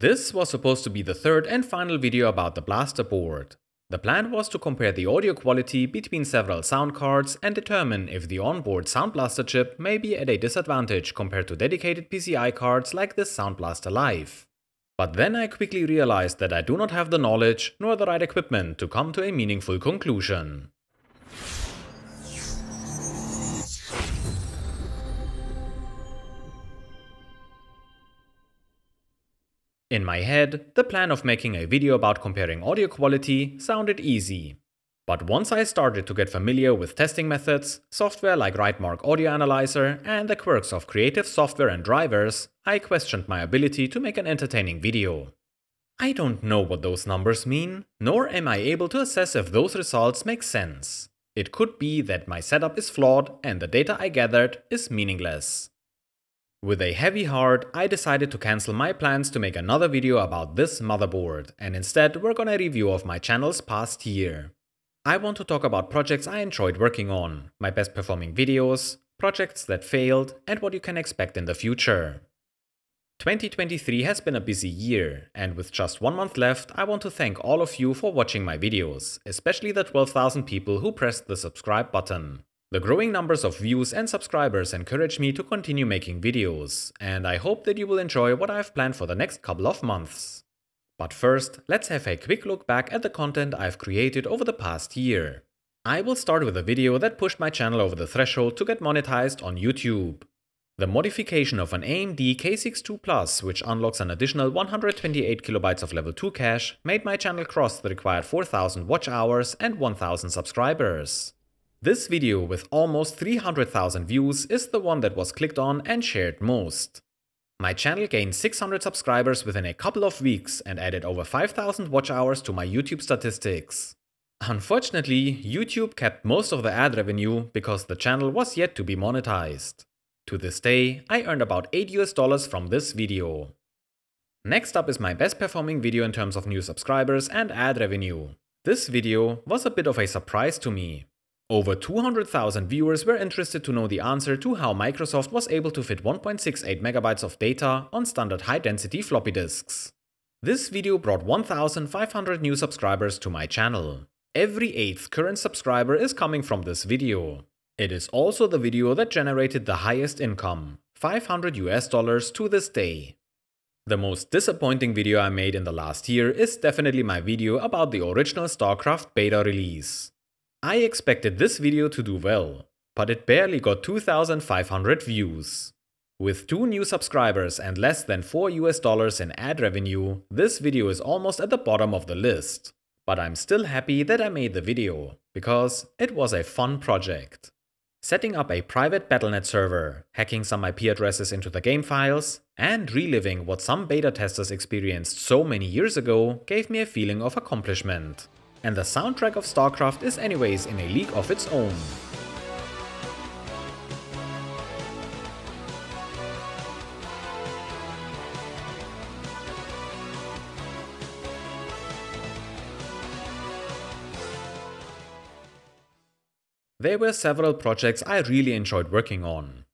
This was supposed to be the third and final video about the blaster board. The plan was to compare the audio quality between several sound cards and determine if the onboard Sound Blaster chip may be at a disadvantage compared to dedicated PCI cards like this Sound Blaster Live. But then I quickly realized that I do not have the knowledge nor the right equipment to come to a meaningful conclusion. In my head, the plan of making a video about comparing audio quality sounded easy. But once I started to get familiar with testing methods, software like Rightmark Audio Analyzer, and the quirks of creative software and drivers, I questioned my ability to make an entertaining video. I don't know what those numbers mean, nor am I able to assess if those results make sense. It could be that my setup is flawed and the data I gathered is meaningless. With a heavy heart, I decided to cancel my plans to make another video about this motherboard, and instead work on a review of my channel's past year. I want to talk about projects I enjoyed working on, my best performing videos, projects that failed, and what you can expect in the future. 2023 has been a busy year, and with just 1 month left, I want to thank all of you for watching my videos, especially the 12,000 people who pressed the subscribe button. The growing numbers of views and subscribers encourage me to continue making videos, and I hope that you will enjoy what I've planned for the next couple of months. But first, let's have a quick look back at the content I've created over the past year. I will start with a video that pushed my channel over the threshold to get monetized on YouTube. The modification of an AMD K62 Plus, which unlocks an additional 128 KB of level 2 cache, made my channel cross the required 4,000 watch hours and 1,000 subscribers. This video with almost 300,000 views is the one that was clicked on and shared most. My channel gained 600 subscribers within a couple of weeks and added over 5,000 watch hours to my YouTube statistics. Unfortunately, YouTube kept most of the ad revenue because the channel was yet to be monetized. To this day, I earned about $8 from this video. Next up is my best performing video in terms of new subscribers and ad revenue. This video was a bit of a surprise to me. Over 200,000 viewers were interested to know the answer to how Microsoft was able to fit 1.68 megabytes of data on standard high-density floppy disks. This video brought 1,500 new subscribers to my channel. Every 8th current subscriber is coming from this video. It is also the video that generated the highest income, $500 to this day. The most disappointing video I made in the last year is definitely my video about the original StarCraft beta release. I expected this video to do well, but it barely got 2,500 views. With 2 new subscribers and less than $4 in ad revenue, this video is almost at the bottom of the list. But I'm still happy that I made the video, because it was a fun project. Setting up a private Battle.net server, hacking some IP addresses into the game files, and reliving what some beta testers experienced so many years ago gave me a feeling of accomplishment. And the soundtrack of StarCraft is anyways in a league of its own. There were several projects I really enjoyed working on.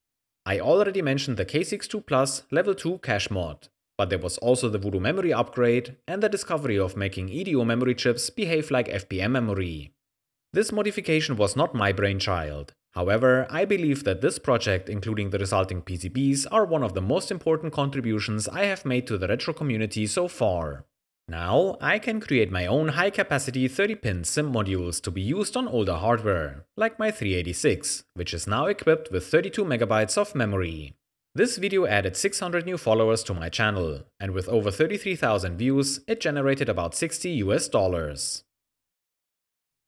I already mentioned the K62 Plus Level 2 cache mod. But there was also the Voodoo memory upgrade and the discovery of making EDO memory chips behave like FPM memory. This modification was not my brainchild. However, I believe that this project, including the resulting PCBs, are one of the most important contributions I have made to the retro community so far. Now, I can create my own high-capacity 30-pin SIM modules to be used on older hardware, like my 386, which is now equipped with 32 MB of memory. This video added 600 new followers to my channel, and with over 33,000 views, it generated about $60.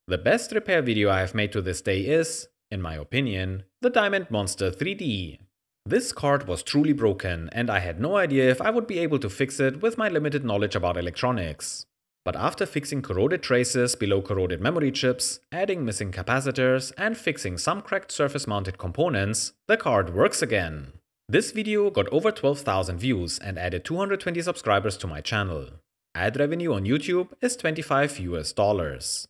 The best repair video I have made to this day is, in my opinion, the Diamond Monster 3D. This card was truly broken, and I had no idea if I would be able to fix it with my limited knowledge about electronics. But after fixing corroded traces below corroded memory chips, adding missing capacitors, and fixing some cracked surface-mounted components, the card works again. This video got over 12,000 views and added 220 subscribers to my channel. Ad revenue on YouTube is $25.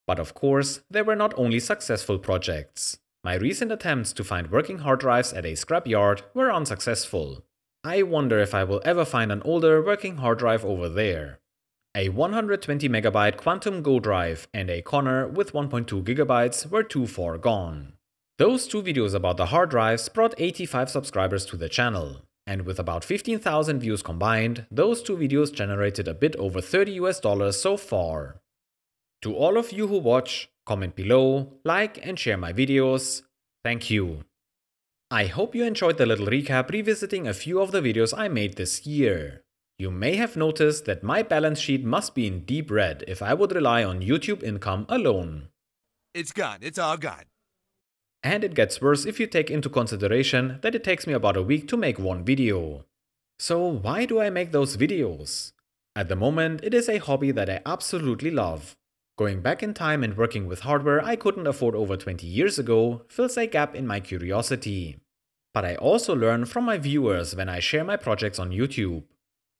But of course, there were not only successful projects. My recent attempts to find working hard drives at a scrapyard were unsuccessful. I wonder if I will ever find an older working hard drive over there. A 120MB Quantum Go drive and a Connor with 1.2GB were too far gone. Those two videos about the hard drives brought 85 subscribers to the channel, and with about 15,000 views combined, those two videos generated a bit over $30 so far. To all of you who watch, comment below, like and share my videos, thank you. I hope you enjoyed the little recap revisiting a few of the videos I made this year. You may have noticed that my balance sheet must be in deep red if I would rely on YouTube income alone. It's gone, it's all gone. And it gets worse if you take into consideration that it takes me about a week to make one video. So why do I make those videos? At the moment, it is a hobby that I absolutely love. Going back in time and working with hardware I couldn't afford over 20 years ago fills a gap in my curiosity. But I also learn from my viewers when I share my projects on YouTube.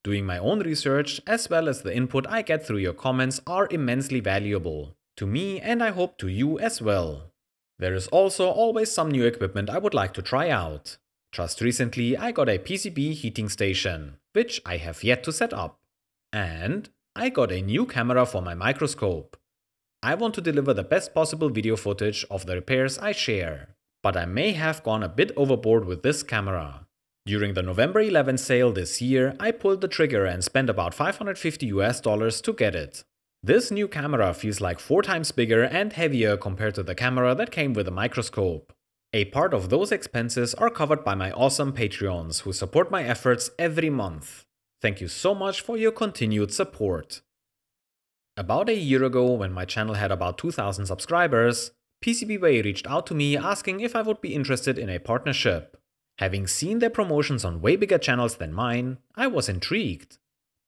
Doing my own research as well as the input I get through your comments are immensely valuable to me, and I hope to you as well. There is also always some new equipment I would like to try out. Just recently I got a PCB heating station, which I have yet to set up. And I got a new camera for my microscope. I want to deliver the best possible video footage of the repairs I share, but I may have gone a bit overboard with this camera. During the November 11 sale this year, I pulled the trigger and spent about $550 to get it. This new camera feels like 4 times bigger and heavier compared to the camera that came with the microscope. A part of those expenses are covered by my awesome Patreons who support my efforts every month. Thank you so much for your continued support. About a year ago, when my channel had about 2,000 subscribers, PCBWay reached out to me asking if I would be interested in a partnership. Having seen their promotions on way bigger channels than mine, I was intrigued.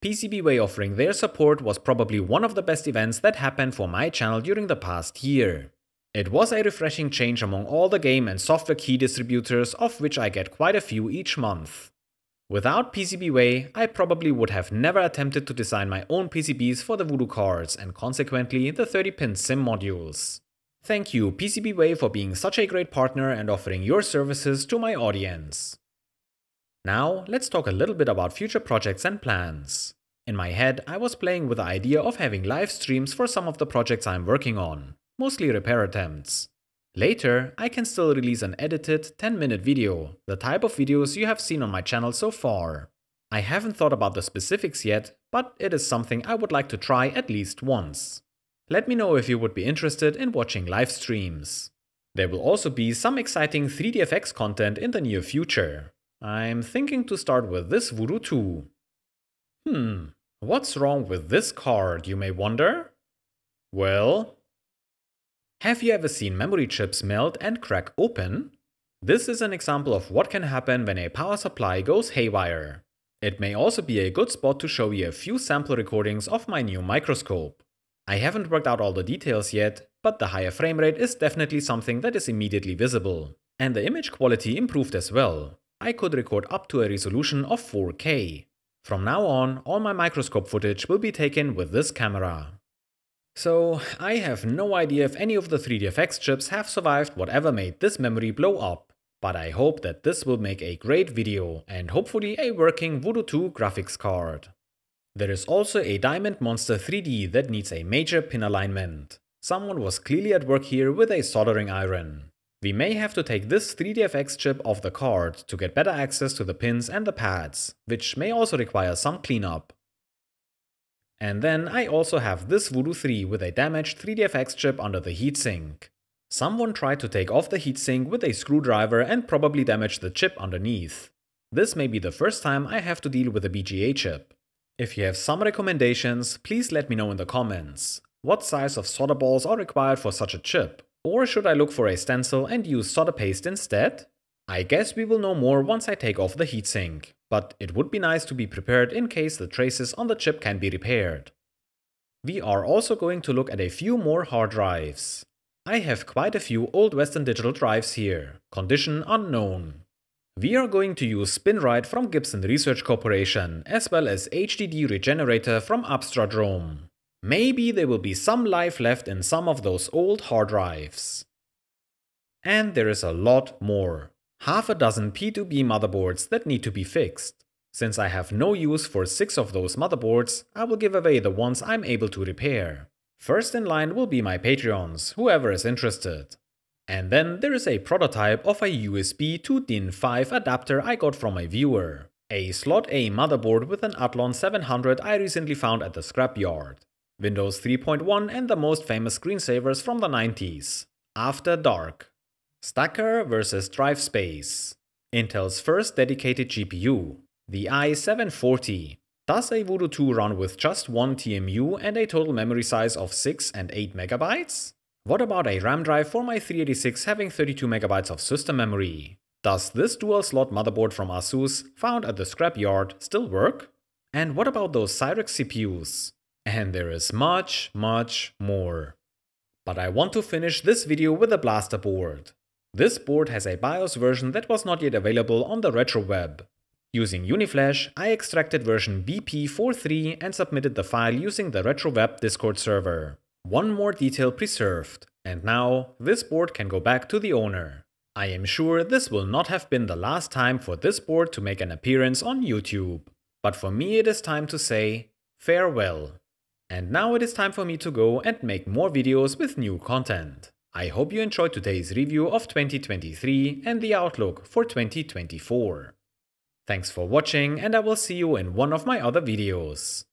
PCBWay offering their support was probably one of the best events that happened for my channel during the past year. It was a refreshing change among all the game and software key distributors, of which I get quite a few each month. Without PCBWay, I probably would have never attempted to design my own PCBs for the Voodoo cards and consequently the 30-pin SIM modules. Thank you PCBWay for being such a great partner and offering your services to my audience. Now, let's talk a little bit about future projects and plans. In my head, I was playing with the idea of having live streams for some of the projects I'm working on, mostly repair attempts. Later, I can still release an edited 10-minute video, the type of videos you have seen on my channel so far. I haven't thought about the specifics yet, but it is something I would like to try at least once. Let me know if you would be interested in watching live streams. There will also be some exciting 3DFX content in the near future. I'm thinking to start with this Voodoo too. What's wrong with this card, you may wonder? Well, have you ever seen memory chips melt and crack open? This is an example of what can happen when a power supply goes haywire. It may also be a good spot to show you a few sample recordings of my new microscope. I haven't worked out all the details yet, but the higher frame rate is definitely something that is immediately visible. And the image quality improved as well. I could record up to a resolution of 4K. From now on, all my microscope footage will be taken with this camera. So, I have no idea if any of the 3DFX chips have survived whatever made this memory blow up, but I hope that this will make a great video and hopefully a working Voodoo 2 graphics card. There is also a Diamond Monster 3D that needs a major pin alignment. Someone was clearly at work here with a soldering iron. We may have to take this 3DFX chip off the card to get better access to the pins and the pads, which may also require some cleanup. And then I also have this Voodoo 3 with a damaged 3DFX chip under the heatsink. Someone tried to take off the heatsink with a screwdriver and probably damaged the chip underneath. This may be the first time I have to deal with a BGA chip. If you have some recommendations, please let me know in the comments. What size of solder balls are required for such a chip? Or should I look for a stencil and use solder paste instead? I guess we will know more once I take off the heatsink, but it would be nice to be prepared in case the traces on the chip can be repaired. We are also going to look at a few more hard drives. I have quite a few old Western Digital drives here, condition unknown. We are going to use SpinRite from Gibson Research Corporation, as well as HDD Regenerator from Abstradrome. Maybe there will be some life left in some of those old hard drives. And there is a lot more. Half a dozen P2B motherboards that need to be fixed. Since I have no use for 6 of those motherboards, I will give away the ones I'm able to repair. First in line will be my Patreons, whoever is interested. And then there is a prototype of a USB to DIN 5 adapter I got from a viewer. A Slot A motherboard with an Athlon 700 I recently found at the scrapyard. Windows 3.1 and the most famous screensavers from the 90s. After Dark. Stacker vs Drive Space. Intel's first dedicated GPU. The i740. Does a Voodoo 2 run with just one TMU and a total memory size of 6 and 8 MB? What about a RAM drive for my 386 having 32 MB of system memory? Does this dual slot motherboard from Asus, found at the scrapyard, still work? And what about those Cyrex CPUs? And there is much, much more. But I want to finish this video with a blaster board. This board has a BIOS version that was not yet available on the retro web. Using Uniflash, I extracted version BP43 and submitted the file using the RetroWeb Discord server. One more detail preserved, and now this board can go back to the owner. I am sure this will not have been the last time for this board to make an appearance on YouTube. But for me it is time to say farewell. And now it is time for me to go and make more videos with new content. I hope you enjoyed today's review of 2023 and the outlook for 2024. Thanks for watching, and I will see you in one of my other videos.